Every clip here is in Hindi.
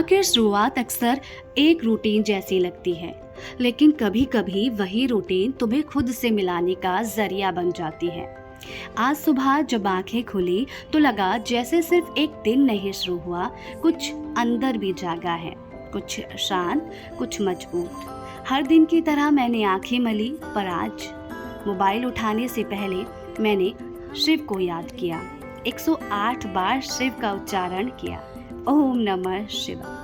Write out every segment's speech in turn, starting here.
सुबह की शुरुआत अक्सर एक रूटीन जैसी लगती है, लेकिन कभी कभी वही रूटीन तुम्हें खुद से मिलाने का जरिया बन जाती है। आज सुबह जब आंखें खुली तो लगा जैसे सिर्फ एक दिन नहीं शुरू हुआ, कुछ अंदर भी जागा है, कुछ शांत, कुछ मजबूत। हर दिन की तरह मैंने आंखें मली, पर आज मोबाइल उठाने से पहले मैंने शिव को याद किया। 108 बार शिव का उच्चारण किया, ओम नमः शिवाय।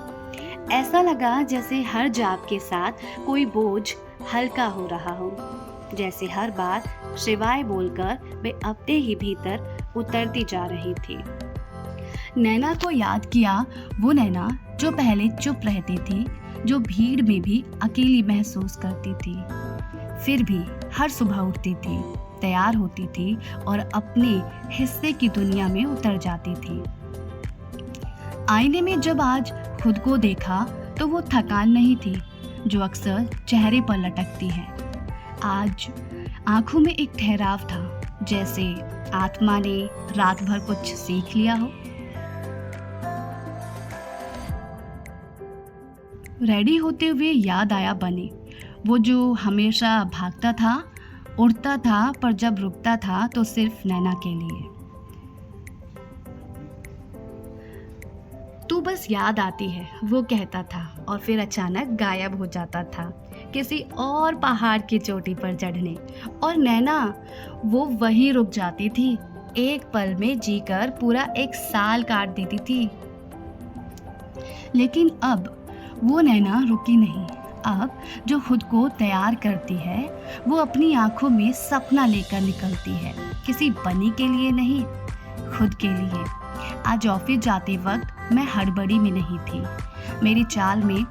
ऐसा लगा जैसे हर जाप के साथ कोई बोझ हल्का हो रहा हो, जैसे हर बार शिवाय बोलकर वे अपने ही भीतर उतरती जा रही थी। नैना को याद किया, वो नैना जो पहले चुप रहती थी, जो भीड़ में भी अकेली महसूस करती थी, फिर भी हर सुबह उठती थी, तैयार होती थी और अपने हिस्से की दुनिया में उतर जाती थी। आईने में जब आज खुद को देखा तो वो थकान नहीं थी जो अक्सर चेहरे पर लटकती है। आज आंखों में एक ठहराव था, जैसे आत्मा ने रात भर कुछ सीख लिया हो। रेडी होते हुए याद आया बनी, वो जो हमेशा भागता था, उड़ता था, पर जब रुकता था तो सिर्फ नैना के लिए। तू बस याद आती है, वो कहता था और फिर अचानक गायब हो जाता था किसी और पहाड़ की चोटी पर चढ़ने। और नैना वो वहीं रुक जाती थी, एक पल में जीकर पूरा एक साल काट देती थी। लेकिन अब वो नैना रुकी नहीं। अब जो खुद को तैयार करती है, वो अपनी आंखों में सपना लेकर निकलती है, किसी बनी के लिए नहीं, खुद के लिए। आज ऑफिस जाते वक्त मैं हड़बड़ी में नहीं थी, मेरी चाल में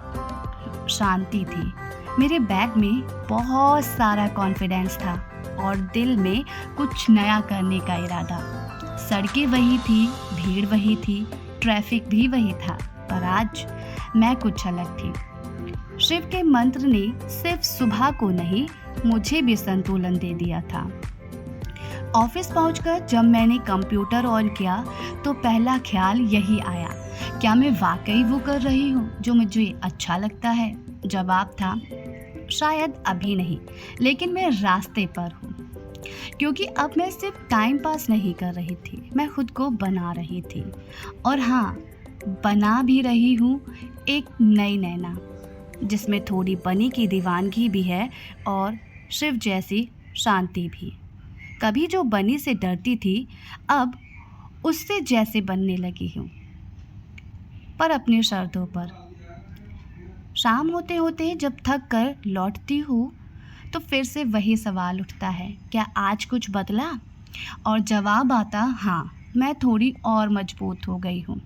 शांति थी, मेरे बैग में बहुत सारा कॉन्फिडेंस था और दिल में कुछ नया करने का इरादा। सड़कें वही थी, भीड़ वही थी, ट्रैफिक भी वही था, पर आज मैं कुछ अलग थी। शिव के मंत्र ने सिर्फ सुबह को नहीं, मुझे भी संतुलन दे दिया था। ऑफिस पहुंचकर जब मैंने कंप्यूटर ऑन किया तो पहला ख्याल यही आया, क्या मैं वाकई वो कर रही हूँ जो मुझे अच्छा लगता है? जवाब था शायद अभी नहीं, लेकिन मैं रास्ते पर हूँ। क्योंकि अब मैं सिर्फ टाइम पास नहीं कर रही थी, मैं खुद को बना रही थी। और हाँ, बना भी रही हूँ एक नई नैना, जिसमें थोड़ी बनी की दीवानगी भी है और शिव जैसी शांति भी। कभी जो बनी से डरती थी, अब उससे जैसे बनने लगी हूँ, पर अपनी शर्तों पर। शाम होते होते जब थक कर लौटती हूँ तो फिर से वही सवाल उठता है, क्या आज कुछ बदला? और जवाब आता, हाँ, मैं थोड़ी और मजबूत हो गई हूँ।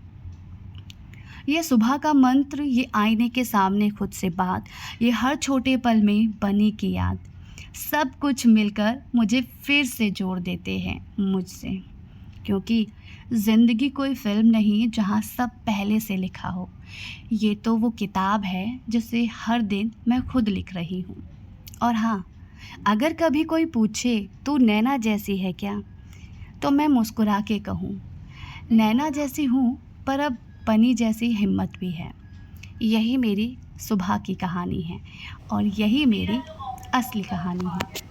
ये सुबह का मंत्र, ये आईने के सामने खुद से बात, ये हर छोटे पल में बनी की याद, सब कुछ मिलकर मुझे फिर से जोड़ देते हैं मुझसे। क्योंकि ज़िंदगी कोई फिल्म नहीं जहाँ सब पहले से लिखा हो, ये तो वो किताब है जिसे हर दिन मैं खुद लिख रही हूँ। और हाँ, अगर कभी कोई पूछे तू नैना जैसी है क्या, तो मैं मुस्कुरा के कहूँ, नैना जैसी हूँ, पर अब बनी जैसी हिम्मत भी है। यही मेरी सुबह की कहानी है और यही मेरी असली कहानी है।